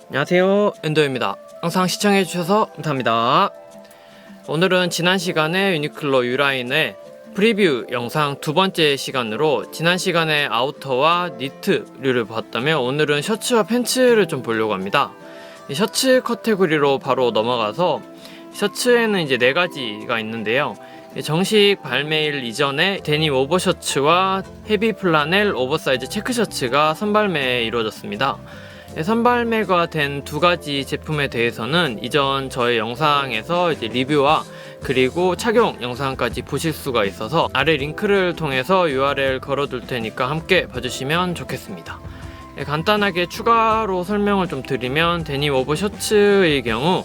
안녕하세요, 엔도입니다. 항상 시청해주셔서 감사합니다. 오늘은 지난 시간에 유니클로 유라인의 프리뷰 영상 두 번째 시간으로 지난 시간에 아우터와 니트류를 봤다면 오늘은 셔츠와 팬츠를 좀 보려고 합니다. 이 셔츠 카테고리로 바로 넘어가서 셔츠에는 이제 4가지가 있는데요. 정식 발매일 이전에 데님 오버셔츠와 헤비 플라넬 오버사이즈 체크셔츠가 선발매에 이루어졌습니다. 선발매가 된 2가지 제품에 대해서는 이전 저의 영상에서 이제 리뷰와 그리고 착용 영상까지 보실 수가 있어서 아래 링크를 통해서 URL 걸어둘 테니까 함께 봐주시면 좋겠습니다. 간단하게 추가로 설명을 좀 드리면 데님 오버셔츠의 경우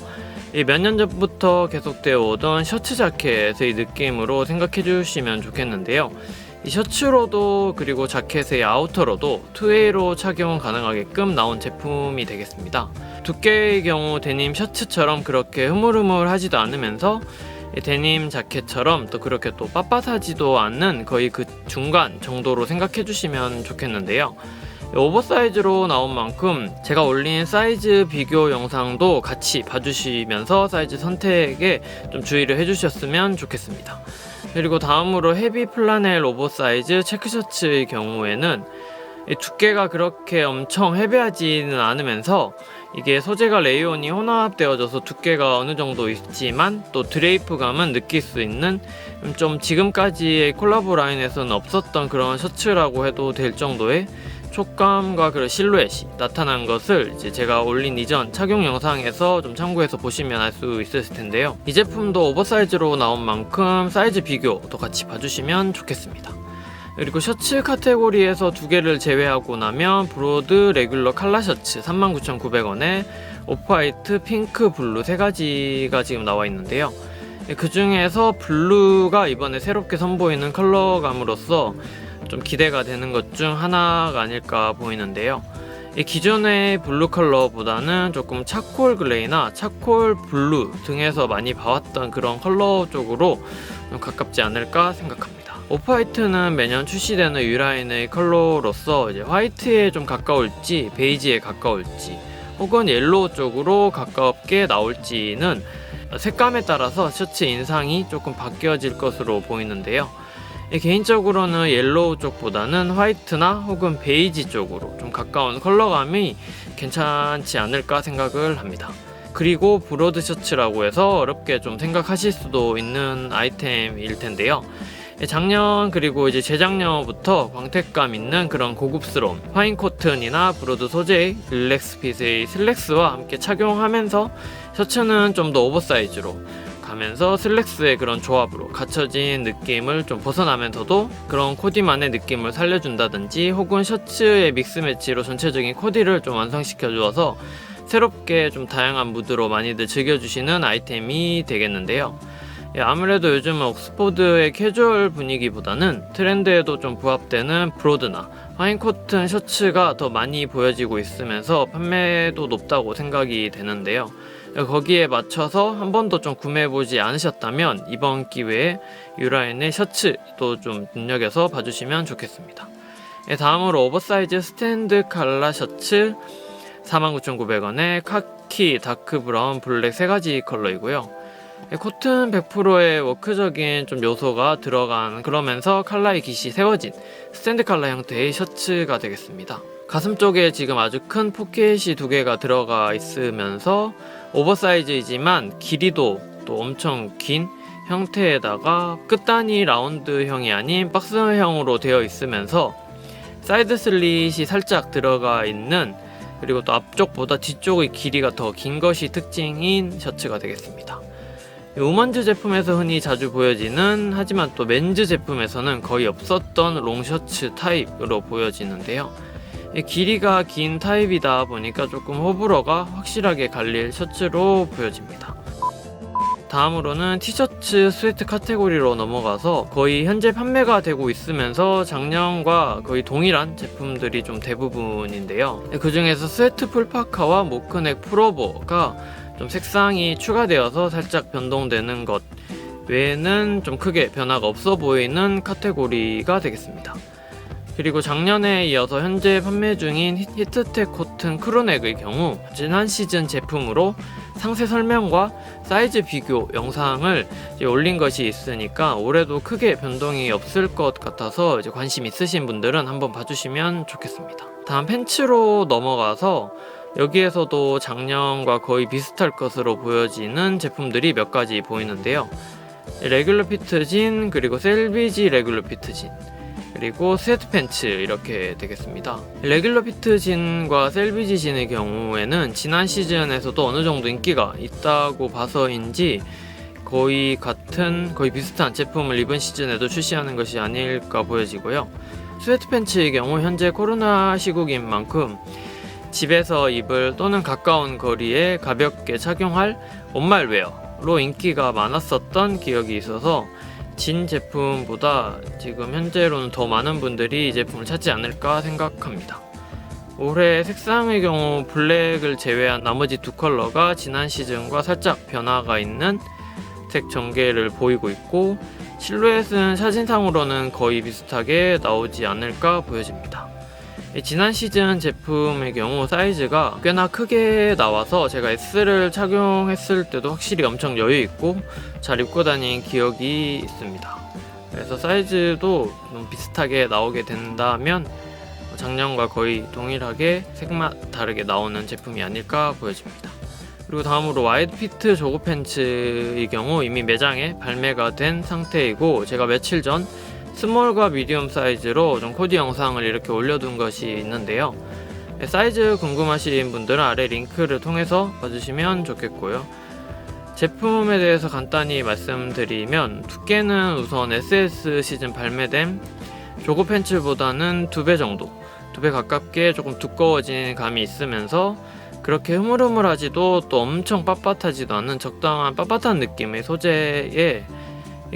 몇 년 전부터 계속되어 오던 셔츠 자켓의 느낌으로 생각해 주시면 좋겠는데요. 이 셔츠로도 그리고 자켓의 아우터로도 투웨이로 착용 가능하게끔 나온 제품이 되겠습니다. 두께의 경우 데님 셔츠처럼 그렇게 흐물흐물하지도 않으면서 데님 자켓처럼 또 그렇게 또 빳빳하지도 않는 거의 그 중간 정도로 생각해 주시면 좋겠는데요. 오버사이즈로 나온 만큼 제가 올린 사이즈 비교 영상도 같이 봐주시면서 사이즈 선택에 좀 주의를 해주셨으면 좋겠습니다. 그리고 다음으로 헤비 플라넬 오버사이즈 체크셔츠의 경우에는 두께가 그렇게 엄청 헤비하지는 않으면서 이게 소재가 레이온이 혼합되어져서 두께가 어느 정도 있지만 또 드레이프감은 느낄 수 있는 좀 지금까지의 콜라보 라인에서는 없었던 그런 셔츠라고 해도 될 정도의 촉감과 그런 실루엣이 나타난 것을 이제 제가 올린 이전 착용 영상에서 좀 참고해서 보시면 알 수 있으실 텐데요. 이 제품도 오버사이즈로 나온 만큼 사이즈 비교도 같이 봐주시면 좋겠습니다. 그리고 셔츠 카테고리에서 2개를 제외하고 나면 브로드 레귤러 칼라 셔츠 39,900원에 오프화이트, 핑크, 블루 3가지가 지금 나와 있는데요. 그 중에서 블루가 이번에 새롭게 선보이는 컬러감으로서 좀 기대가 되는 것 중 하나가 아닐까 보이는데요. 이 기존의 블루 컬러보다는 조금 차콜 그레이나 차콜 블루 등에서 많이 봐왔던 그런 컬러 쪽으로 좀 가깝지 않을까 생각합니다. 오프화이트는 매년 출시되는 유라인의 컬러로서 이제 화이트에 좀 가까울지 베이지에 가까울지 혹은 옐로우 쪽으로 가깝게 나올지는 색감에 따라서 셔츠 인상이 조금 바뀌어질 것으로 보이는데요. 개인적으로는 옐로우 쪽보다는 화이트나 혹은 베이지 쪽으로 좀 가까운 컬러감이 괜찮지 않을까 생각을 합니다. 그리고 브로드 셔츠라고 해서 어렵게 좀 생각하실 수도 있는 아이템일 텐데요. 작년 그리고 이제 재작년부터 광택감 있는 그런 고급스러운 파인 코튼이나 브로드 소재의 릴렉스 핏의 슬랙스와 함께 착용하면서 셔츠는 좀 더 오버사이즈로 가면서 슬랙스의 그런 조합으로 갖춰진 느낌을 좀 벗어나면서도 그런 코디만의 느낌을 살려준다든지 혹은 셔츠의 믹스매치로 전체적인 코디를 좀 완성시켜 주어서 새롭게 좀 다양한 무드로 많이들 즐겨주시는 아이템이 되겠는데요. 아무래도 요즘은 옥스포드의 캐주얼 분위기보다는 트렌드에도 좀 부합되는 브로드나 파인 코튼 셔츠가 더 많이 보여지고 있으면서 판매도 높다고 생각이 되는데요. 거기에 맞춰서 한 번도 좀 구매해보지 않으셨다면 이번 기회에 유라인의 셔츠도 좀 눈여겨서 봐주시면 좋겠습니다. 다음으로 오버사이즈 스탠드 칼라 셔츠 49,900원에 카키, 다크 브라운, 블랙 3가지 컬러이고요. 코튼 100%의 워크적인 좀 요소가 들어간 그러면서 칼라의 깃이 세워진 스탠드 칼라 형태의 셔츠가 되겠습니다. 가슴 쪽에 지금 아주 큰 포켓이 2개가 들어가 있으면서 오버사이즈이지만 길이도 또 엄청 긴 형태에다가 끝단이 라운드형이 아닌 박스형으로 되어 있으면서 사이드 슬릿이 살짝 들어가 있는 그리고 또 앞쪽보다 뒤쪽의 길이가 더 긴 것이 특징인 셔츠가 되겠습니다. 우먼즈 제품에서 흔히 자주 보여지는 하지만 또 맨즈 제품에서는 거의 없었던 롱셔츠 타입으로 보여지는데요. 길이가 긴 타입이다 보니까 조금 호불호가 확실하게 갈릴 셔츠로 보여집니다. 다음으로는 티셔츠 스웨트 카테고리로 넘어가서 거의 현재 판매가 되고 있으면서 작년과 거의 동일한 제품들이 좀 대부분인데요. 그 중에서 스웨트 풀파카와 모크넥 풀오버가 좀 색상이 추가되어서 살짝 변동되는 것 외에는 좀 크게 변화가 없어 보이는 카테고리가 되겠습니다. 그리고 작년에 이어서 현재 판매 중인 히트텍 코튼 크루넥의 경우 지난 시즌 제품으로 상세 설명과 사이즈 비교 영상을 올린 것이 있으니까 올해도 크게 변동이 없을 것 같아서 관심 있으신 분들은 한번 봐주시면 좋겠습니다. 다음 팬츠로 넘어가서 여기에서도 작년과 거의 비슷할 것으로 보여지는 제품들이 몇 가지 보이는데요. 레귤러 피트진, 그리고 셀비지 레귤러 피트진, 그리고 스웨트 팬츠 이렇게 되겠습니다. 레귤러 피트진과 셀비지 진의 경우에는 지난 시즌에서도 어느 정도 인기가 있다고 봐서인지 거의 비슷한 제품을 이번 시즌에도 출시하는 것이 아닐까 보여지고요. 스웨트 팬츠의 경우 현재 코로나 시국인 만큼 집에서 입을 또는 가까운 거리에 가볍게 착용할 원말웨어로 인기가 많았었던 기억이 있어서 진 제품보다 지금 현재로는 더 많은 분들이 이 제품을 찾지 않을까 생각합니다. 올해 색상의 경우 블랙을 제외한 나머지 두 컬러가 지난 시즌과 살짝 변화가 있는 색 전개를 보이고 있고, 실루엣은 사진상으로는 거의 비슷하게 나오지 않을까 보여집니다. 지난 시즌 제품의 경우 사이즈가 꽤나 크게 나와서 제가 S를 착용했을 때도 확실히 엄청 여유있고 잘 입고 다닌 기억이 있습니다. 그래서 사이즈도 좀 비슷하게 나오게 된다면 작년과 거의 동일하게 색만 다르게 나오는 제품이 아닐까 보여집니다. 그리고 다음으로 와이드 피트 조거 팬츠의 경우 이미 매장에 발매가 된 상태이고, 제가 며칠 전 스몰과 미디움 사이즈로 좀 코디 영상을 이렇게 올려둔 것이 있는데요. 사이즈 궁금하신 분들은 아래 링크를 통해서 봐주시면 좋겠고요. 제품에 대해서 간단히 말씀드리면, 두께는 우선 SS 시즌 발매된 조거 팬츠보다는 2배 정도, 2배 가깝게 조금 두꺼워진 감이 있으면서 그렇게 흐물흐물하지도 또 엄청 빳빳하지도 않은 적당한 빳빳한 느낌의 소재에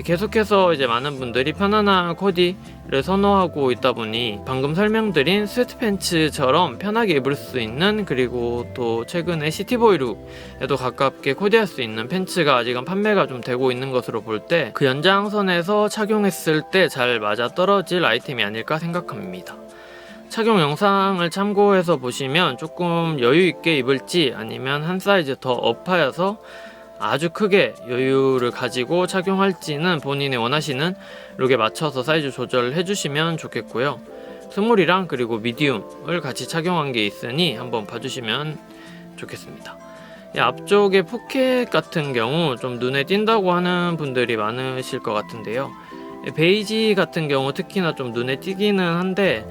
계속해서 많은 분들이 편안한 코디를 선호하고 있다 보니 방금 설명드린 스웨트 팬츠처럼 편하게 입을 수 있는, 그리고 또 최근에 시티보이 룩에도 가깝게 코디할 수 있는 팬츠가 아직은 판매가 좀 되고 있는 것으로 볼 때 그 연장선에서 착용했을 때 잘 맞아 떨어질 아이템이 아닐까 생각합니다. 착용 영상을 참고해서 보시면 조금 여유있게 입을지 아니면 한 사이즈 더 업하여서 아주 크게 여유를 가지고 착용할지는 본인이 원하시는 룩에 맞춰서 사이즈 조절을 해주시면 좋겠고요. 스몰이랑 그리고 미디움을 같이 착용한 게 있으니 한번 봐주시면 좋겠습니다. 앞쪽에 포켓 같은 경우 좀 눈에 띈다고 하는 분들이 많으실 것 같은데요. 베이지 같은 경우 특히나 좀 눈에 띄기는 한데,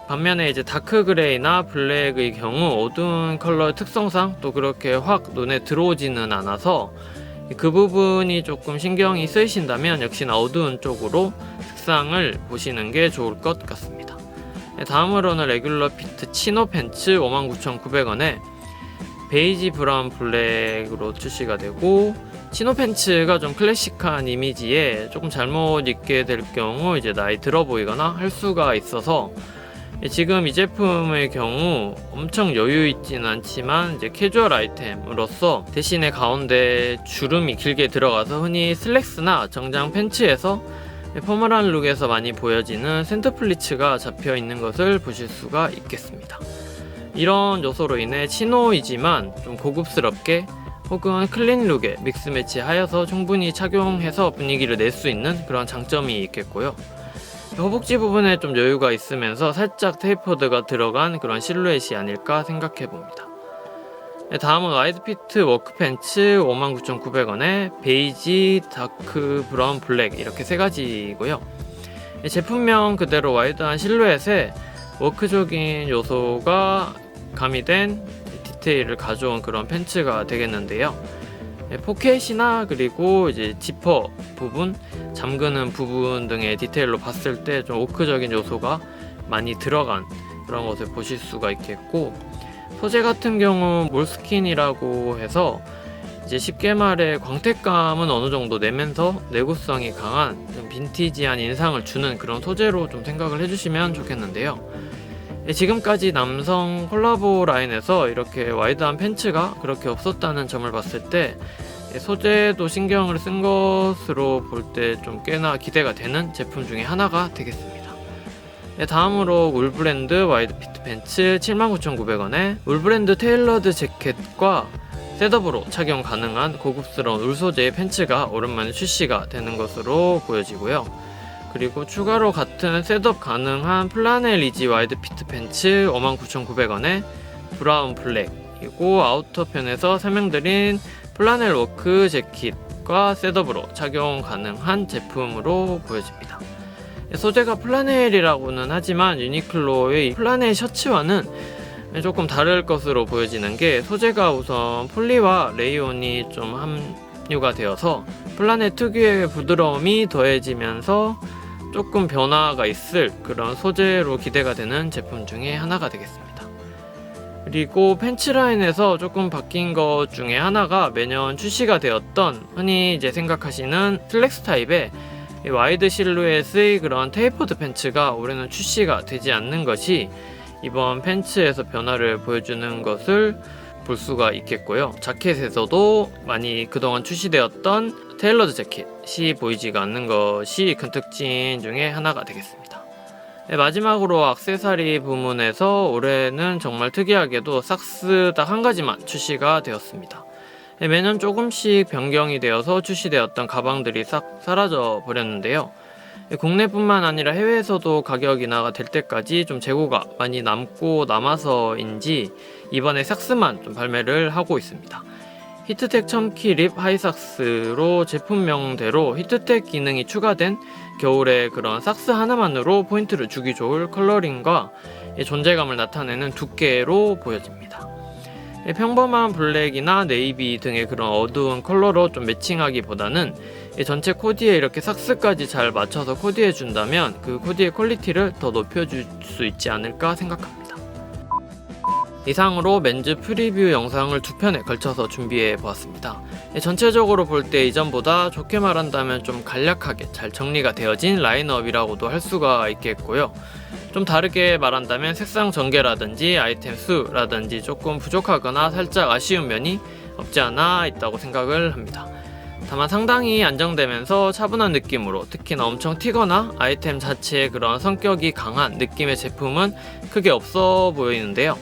반면에 다크 그레이나 블랙의 경우 어두운 컬러의 특성상 또 그렇게 확 눈에 들어오지는 않아서 그 부분이 조금 신경이 쓰이신다면 역시나 어두운 쪽으로 색상을 보시는 게 좋을 것 같습니다. 다음으로는 레귤러 피트 치노 팬츠 59,900원에 베이지 브라운 블랙으로 출시가 되고, 치노 팬츠가 좀 클래식한 이미지에 조금 잘못 입게 될 경우 나이 들어 보이거나 할 수가 있어서 지금 이 제품의 경우 엄청 여유 있진 않지만 캐주얼 아이템으로서 대신에 가운데 주름이 길게 들어가서 흔히 슬랙스나 정장 팬츠에서 포멀한 룩에서 많이 보여지는 센터 플리츠가 잡혀 있는 것을 보실 수가 있겠습니다. 이런 요소로 인해 치노이지만 좀 고급스럽게 혹은 클린 룩에 믹스 매치 하여서 충분히 착용해서 분위기를 낼 수 있는 그런 장점이 있겠고요. 허벅지 부분에 좀 여유가 있으면서 살짝 테이퍼드가 들어간 그런 실루엣이 아닐까 생각해 봅니다. 다음은 와이드 피트 워크 팬츠 59,900원에 베이지, 다크 브라운, 블랙 이렇게 세 가지이고요. 제품명 그대로 와이드한 실루엣에 워크적인 요소가 가미된 디테일을 가져온 그런 팬츠가 되겠는데요. 포켓이나 그리고 지퍼 부분, 잠그는 부분 등의 디테일로 봤을 때 좀 오크적인 요소가 많이 들어간 그런 것을 보실 수가 있겠고, 소재 같은 경우 몰스킨이라고 해서 쉽게 말해 광택감은 어느 정도 내면서 내구성이 강한 좀 빈티지한 인상을 주는 그런 소재로 좀 생각을 해주시면 좋겠는데요. 지금까지 남성 콜라보 라인에서 이렇게 와이드한 팬츠가 그렇게 없었다는 점을 봤을 때 소재도 신경을 쓴 것으로 볼 때 좀 꽤나 기대가 되는 제품 중에 하나가 되겠습니다. 다음으로 울브랜드 와이드 피트 팬츠 79,900원에 울브랜드 테일러드 재킷과 셋업으로 착용 가능한 고급스러운 울 소재의 팬츠가 오랜만에 출시가 되는 것으로 보여지고요. 그리고 추가로 같은 셋업 가능한 플라넬 리지 와이드 피트 팬츠 59,900원에 브라운 블랙이고 아우터편에서 설명드린 플라넬 워크 재킷과 셋업으로 착용 가능한 제품으로 보여집니다. 소재가 플라넬이라고는 하지만 유니클로의 플라넬 셔츠와는 조금 다를 것으로 보여지는 게 소재가 우선 폴리와 레이온이 좀 함유가 되어서 플라넬 특유의 부드러움이 더해지면서 조금 변화가 있을 그런 소재로 기대가 되는 제품 중에 하나가 되겠습니다. 그리고 팬츠 라인에서 조금 바뀐 것 중에 하나가 매년 출시가 되었던 흔히 이제 생각하시는 슬랙스 타입의 와이드 실루엣의 그런 테이퍼드 팬츠가 올해는 출시가 되지 않는 것이 이번 팬츠에서 변화를 보여주는 것을 볼 수가 있겠고요. 자켓에서도 많이 그동안 출시되었던 테일러드 재킷이 보이지가 않는 것이 큰 특징 중에 하나가 되겠습니다. 마지막으로 액세서리 부문에서 올해는 정말 특이하게도 삭스 딱 한 가지만 출시가 되었습니다. 매년 조금씩 변경이 되어서 출시되었던 가방들이 싹 사라져 버렸는데요. 국내뿐만 아니라 해외에서도 가격이 인하가 될 때까지 좀 재고가 많이 남고 남아서인지 이번에 삭스만 좀 발매를 하고 있습니다. 히트텍 첨키 립 하이삭스로 제품명대로 히트텍 기능이 추가된 겨울에 그런 삭스 하나만으로 포인트를 주기 좋을 컬러링과 존재감을 나타내는 두께로 보여집니다. 평범한 블랙이나 네이비 등의 그런 어두운 컬러로 좀 매칭하기보다는 전체 코디에 이렇게 삭스까지 잘 맞춰서 코디해 준다면 그 코디의 퀄리티를 더 높여줄 수 있지 않을까 생각합니다. 이상으로 맨즈 프리뷰 영상을 두 편에 걸쳐서 준비해 보았습니다. 전체적으로 볼 때 이전보다 좋게 말한다면 좀 간략하게 잘 정리가 되어진 라인업이라고도 할 수가 있겠고요. 좀 다르게 말한다면 색상 전개라든지 아이템 수라든지 조금 부족하거나 살짝 아쉬운 면이 없지 않아 있다고 생각을 합니다. 다만 상당히 안정되면서 차분한 느낌으로 특히나 엄청 튀거나 아이템 자체의 그런 성격이 강한 느낌의 제품은 크게 없어 보이는데요.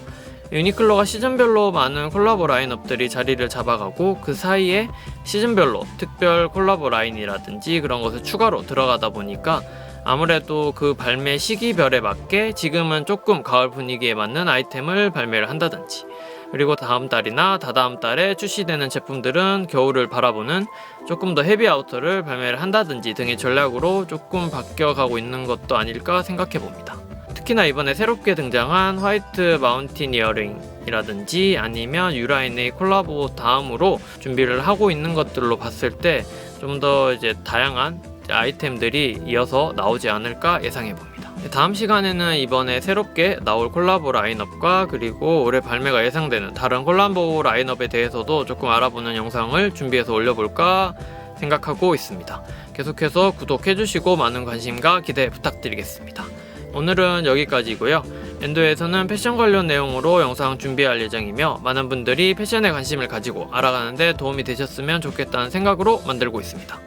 유니클로가 시즌별로 많은 콜라보 라인업들이 자리를 잡아가고 그 사이에 시즌별로 특별 콜라보 라인이라든지 그런 것을 추가로 들어가다 보니까 아무래도 그 발매 시기별에 맞게 지금은 조금 가을 분위기에 맞는 아이템을 발매를 한다든지 그리고 다음 달이나 다다음 달에 출시되는 제품들은 겨울을 바라보는 조금 더 헤비 아우터를 발매를 한다든지 등의 전략으로 조금 바뀌어가고 있는 것도 아닐까 생각해 봅니다. 특히나 이번에 새롭게 등장한 화이트 마운틴 이어링이라든지 아니면 유라인의 콜라보 다음으로 준비를 하고 있는 것들로 봤을 때 좀 더 이제 다양한 아이템들이 이어서 나오지 않을까 예상해 봅니다. 다음 시간에는 이번에 새롭게 나올 콜라보 라인업과 그리고 올해 발매가 예상되는 다른 콜라보 라인업에 대해서도 조금 알아보는 영상을 준비해서 올려볼까 생각하고 있습니다. 계속해서 구독해주시고 많은 관심과 기대 부탁드리겠습니다. 오늘은 여기까지고요. 엔도에서는 패션 관련 내용으로 영상 준비할 예정이며 많은 분들이 패션에 관심을 가지고 알아가는데 도움이 되셨으면 좋겠다는 생각으로 만들고 있습니다.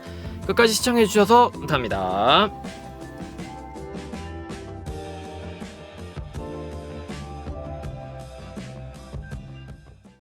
끝까지 시청해주셔서 감사합니다.